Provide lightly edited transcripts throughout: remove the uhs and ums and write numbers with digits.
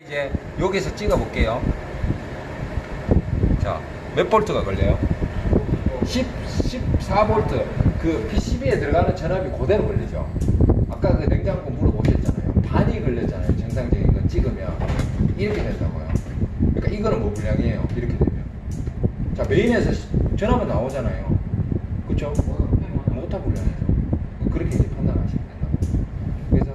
이제 여기서 찍어 볼게요. 자, 몇 볼트가 걸려요? 14볼트. 그 PCB에 들어가는 전압이 그대로 걸리죠. 아까 그 냉장고 물어보셨잖아요. 반이 걸렸잖아요. 정상적인 거 찍으면 이렇게 된다고요. 그러니까 이거는 뭐 분량이에요. 이렇게 되면. 자, 메인에서 전압은 나오잖아요. 그쵸? 모터 분량이죠. 그렇게 이제 판단하시면 된다고. 그래서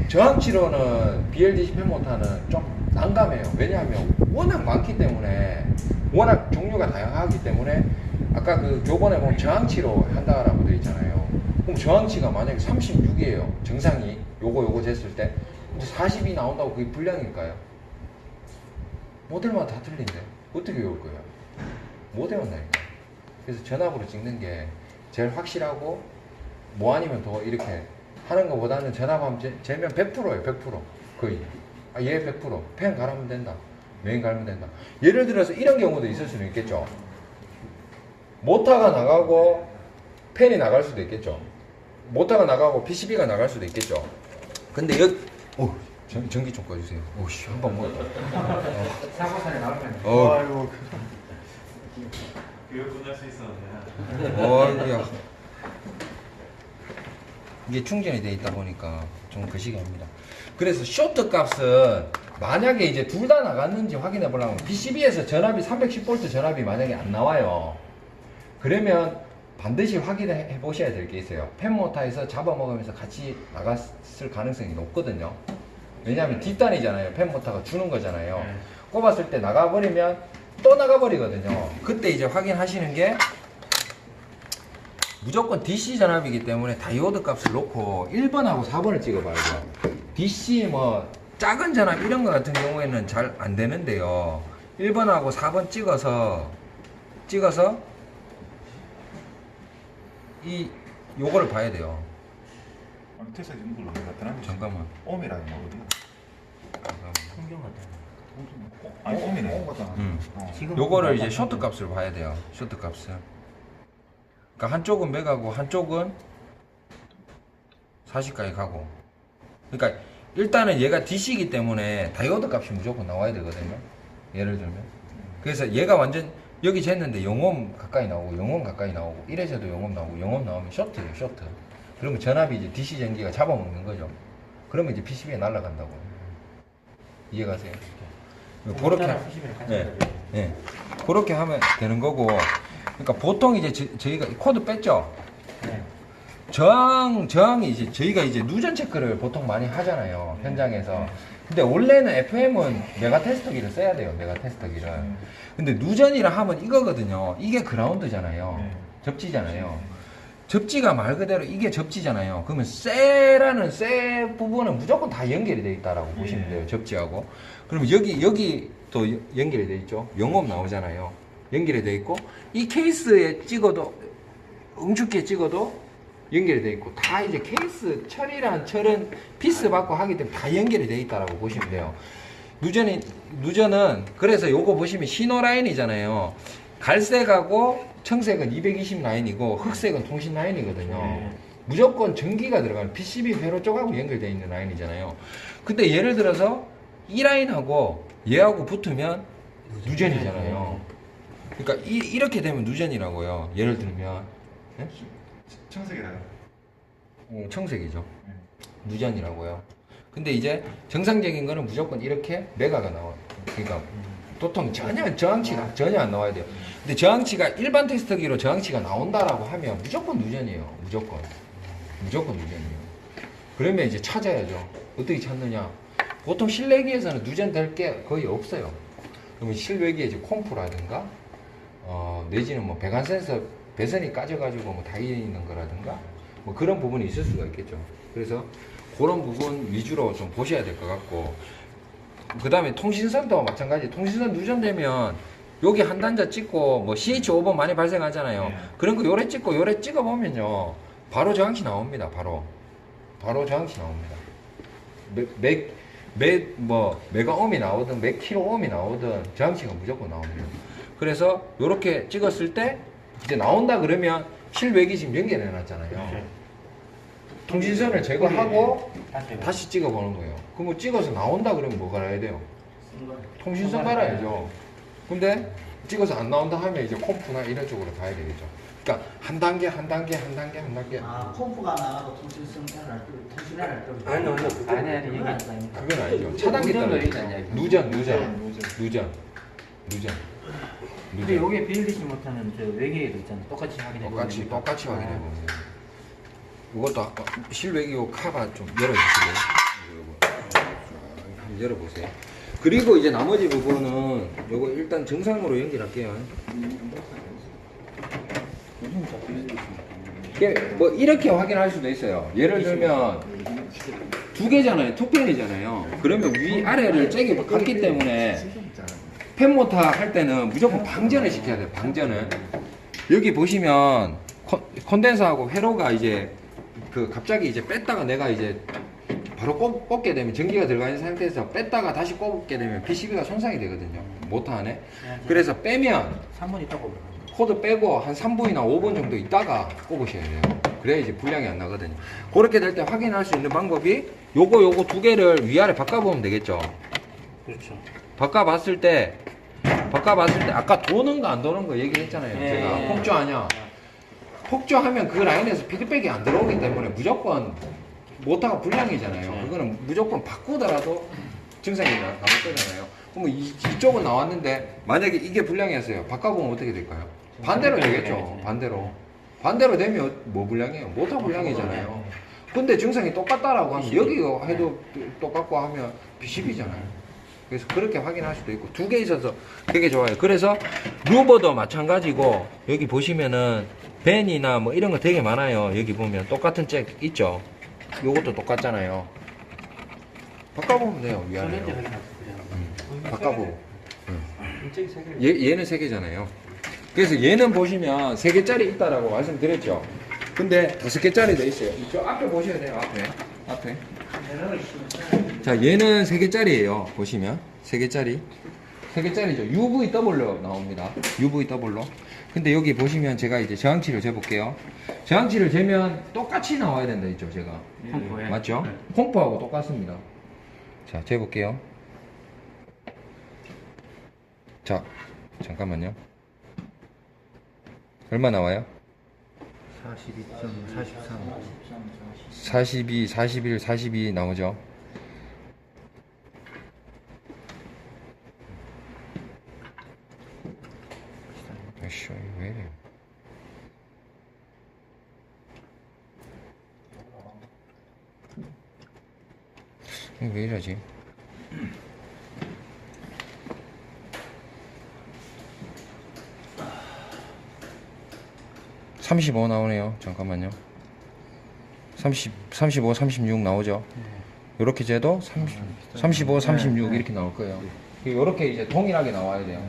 저항치로는 BLDC 팬모터는 좀 난감해요. 왜냐하면 워낙 많기 때문에, 워낙 종류가 다양하기 때문에, 아까 그 교본에 보면 저항치로 한다라고 되어 있잖아요. 그럼 저항치가 만약에 36이에요. 정상이 요거 쟀을 때. 근데 40이 나온다고 그게 불량일까요? 모델마다 다 틀린데 어떻게 외울 거예요? 못 외운다니까. 그래서 전압으로 찍는 게 제일 확실하고, 뭐 아니면 더 이렇게 하는 것보다는 전압하면 재면 100%예요. 100% 거의. 얘 100%. 펜 갈으면 된다. 메인 갈면 된다. 예를 들어서 이런 경우도 있을 수는 있겠죠. 모터가 나가고 펜이 나갈 수도 있겠죠. 모터가 나가고 PCB가 나갈 수도 있겠죠. 근데 전기 좀 꺼주세요. 오씨, 한 번 먹었다. 사고살이 나오면 아이고. 교육 끝날 수 있었는데. 야. 이게 충전이 돼 있다 보니까 좀 거시기합니다. 그래서 쇼트 값은 만약에 이제 둘 다 나갔는지 확인해 보려면 PCB에서 전압이 310V 전압이 만약에 안 나와요. 그러면 반드시 확인해 보셔야 될 게 있어요. 팬모터에서 잡아먹으면서 같이 나갔을 가능성이 높거든요. 왜냐하면 뒷단이잖아요. 팬모터가 주는 거잖아요. 꼽았을 때 나가버리면 또 나가버리거든요. 그때 이제 확인하시는 게 무조건 DC 전압이기 때문에 다이오드 값을 놓고 1번하고 4번을 찍어봐야 돼요. DC 뭐 작은 전압 이런 거 같은 경우에는 잘 안 되는데요. 1번하고 4번 찍어서 요거를 봐야 돼요. 아니 테스트 이런 걸로 나타나는 잠깐만. 옴이라는 거거든. 풍경 같은 아니 옴이네. 옴 같다. 지금 요거를 이제 쇼트 값을 봐야 돼요. 쇼트 값을. 그러니까 한쪽은 맥하고 한쪽은 40까지 가고. 그러니까 일단은 얘가 DC이기 때문에 다이오드 값이 무조건 나와야 되거든요. 예를 들면. 그래서 얘가 완전 여기 쟀는데 0옴 가까이 나오고 0옴 가까이 나오고 이래서도 0옴 나오고 0옴 나오면 쇼트예요. 쇼트. 그러면 전압이 이제 DC 전기가 잡아먹는 거죠. 그러면 이제 PCB에 날아간다고. 이해가세요? 그렇게 네. 그렇게 하면 되는 거고. 그러니까 보통 이제 저희가 코드 뺐죠. 네. 저항이 이제 저희가 이제 누전 체크를 보통 많이 하잖아요. 현장에서. 근데 원래는 FM은 메가 테스터기를 써야 돼요. 메가 테스터기를. 근데 누전이라 하면 이거거든요. 이게 그라운드잖아요. 접지잖아요. 접지가 말 그대로 이게 접지잖아요. 그러면 쇠라는 쇠 부분은 무조건 다 연결이 되어 있다라고 보시면 돼요. 접지하고. 그러면 여기 또 연결이 되어 있죠. 영업 나오잖아요. 연결이 되어 있고, 이 케이스에 찍어도, 응축기에 찍어도 연결이 되어 있고, 다 이제 케이스 철이란 철은 피스 받고 하기 때문에 다 연결이 되어 있다라고 보시면 돼요. 누전은, 그래서 요거 보시면 신호 라인이잖아요. 갈색하고 청색은 220 라인이고, 흑색은 통신 라인이거든요. 무조건 전기가 들어가는 PCB 회로 쪽하고 연결되어 있는 라인이잖아요. 근데 예를 들어서 이 라인하고 얘하고 붙으면 누전이잖아요. 그러니까 이렇게 되면 누전이라고요. 예를 들면 청색이라요. 청색이죠. 누전이라고요. 근데 이제 정상적인 거는 무조건 이렇게 메가가 나와요. 그러니까 보통 저항치가 전혀 안 나와야 돼요. 근데 저항치가 일반 테스터기로 저항치가 나온다라고 하면 무조건 누전이에요. 무조건 누전이에요. 그러면 이제 찾아야죠. 어떻게 찾느냐? 보통 실내기에서는 누전 될 게 거의 없어요. 그러면 실외기에 이제 콤프라든가 내지는 뭐 배관 센서 배선이 까져가지고 뭐 닿여 있는 거라든가 뭐 그런 부분이 있을 수가 있겠죠. 그래서 그런 부분 위주로 좀 보셔야 될 것 같고, 그 다음에 통신선도 마찬가지. 통신선 누전되면 여기 한 단자 찍고 뭐 CH5번 많이 발생하잖아요. 그런 거 요래 찍고 요래 찍어 보면요 바로 저항치 나옵니다. 바로 저항치 나옵니다. 메가옴이 나오든 몇 킬로옴이 나오든 저항치가 무조건 나옵니다. 그래서 요렇게 찍었을 때 이제 나온다 그러면 실외기 지금 연결해 놨잖아요. 통신선을 제거하고 다시 다시 찍어보는 거예요. 그럼 뭐 찍어서 나온다 그러면 뭐 갈아야 돼요? 통신선 갈아야죠. 근데 찍어서 안 나온다 하면 이제 콤프나 이런 쪽으로 가야 되겠죠. 그러니까 한 단계 한 단계 한 단계 한 단계. 아, 콤프가 나가도 통신선을 통신을 아니 여기 그건 아니죠. 차단기 따라 누전. 근데 여기에 빌리지 못하는 저 외계에도 있잖아. 똑같이 확인해 똑같이 확인해 보면 돼요. 이것도 아까 실외기요 카바 좀 열어주실래요? 한번 열어보세요. 그리고 이제 나머지 부분은 요거 일단 정상으로 연결할게요. 이게 뭐 이렇게 확인할 수도 있어요. 예를 들면 두 개잖아요. 투 펜이잖아요. 그러면 위 아래를 째게 갔기 때문에 펜 모터 할 때는 무조건 방전을 시켜야 돼요. 방전을. 여기 보시면 콘덴서하고 회로가 이제 그 갑자기 이제 뺐다가 내가 이제 바로 꽂게 되면 전기가 들어가 있는 상태에서 뺐다가 다시 꽂게 되면 PCB가 손상이 되거든요. 모터 안에. 그래서 빼면 3번 있다고 코드 빼고 한 3분이나 5분 정도 있다가 꼽으셔야 돼요. 그래야 이제 불량이 안 나거든요. 그렇게 될 때 확인할 수 있는 방법이 요거 두 개를 위아래 바꿔보면 되겠죠. 그렇죠. 바꿔봤을 때 아까 도는 거 안 도는 거 얘기했잖아요. 예, 제가 예. 폭주하냐. 폭주하면 그 라인에서 피드백이 안 들어오기 때문에 무조건 모터가 불량이잖아요. 네. 그거는 무조건 바꾸더라도 증상이 나올 거잖아요. 그러면 이쪽은 나왔는데 만약에 이게 불량이었어요. 바꿔보면 어떻게 될까요? 반대로 되겠죠. 반대로 되면 뭐 불량이에요? 모터 불량이잖아요. 근데 증상이 똑같다라고 하면 여기가 해도 똑같고 하면 PCB잖아요. 그래서 그렇게 확인할 수도 있고 두 개 있어서 되게 좋아요. 그래서 루버도 마찬가지고 여기 보시면은 벤이나 뭐 이런 거 되게 많아요. 여기 보면 똑같은 잭 있죠. 요것도 똑같잖아요. 바꿔보면 돼요. 위아래로. 바꿔보고. 얘는 3개잖아요. 그래서 얘는 보시면 3개짜리 있다라고 말씀드렸죠. 근데 5개짜리도 있어요. 저 앞에 보셔야 돼요. 앞에. 자, 얘는 3개짜리예요. 보시면 3개짜리. 3개짜리죠. UVW로 나옵니다. UVW로. 근데 여기 보시면 제가 이제 저항치를 재볼게요. 저항치를 재면 똑같이 나와야 된다 했죠, 제가. 콤프에. 맞죠? 콤프하고 똑같습니다. 자, 재볼게요. 자, 잠깐만요. 얼마 나와요? 42, 41, 42 나오죠. 아이씨, 왜 이래? 이거 왜 이러지? (35) 나오네요. 잠깐만요. 35, 36 나오죠. 이렇게 재도 35, 36 이렇게 나올 거예요. 이렇게 이제 동일하게 나와야 돼요.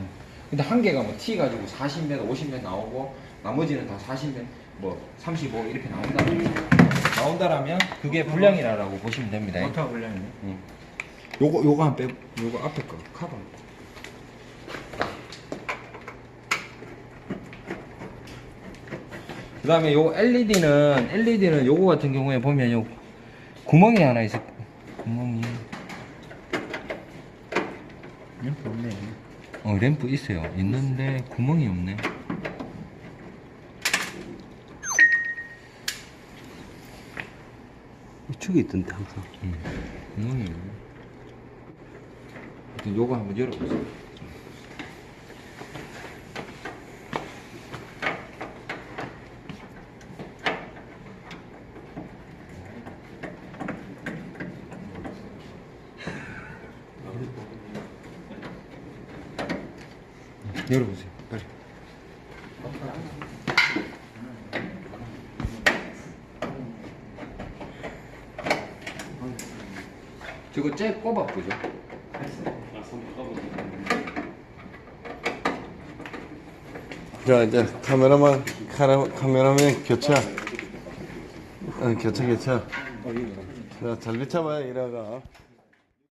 근데 한 개가 뭐 T 가지고 40m, 50m 나오고 나머지는 다 40m, 뭐 35 이렇게 나온다라면 그게 불량이라고 보시면 됩니다. 모터 불량이네. 요거 한 빼, 요거 앞에 거 카바. 그 다음에 요 LED는 요거 같은 경우에 보면 요 구멍이 하나 있어. 구멍이. 램프 없네. 램프 있어요. 있는데 구멍이 없네. 이쪽에 있던데 항상. 구멍이 없네. 일단 요거 한번 열어보세요. 열어보세요. 빨리. 저거 째 꼽아보죠. 자, 이제 카메라맨 교차. 교차. 자, 잘 비춰봐요, 이라가.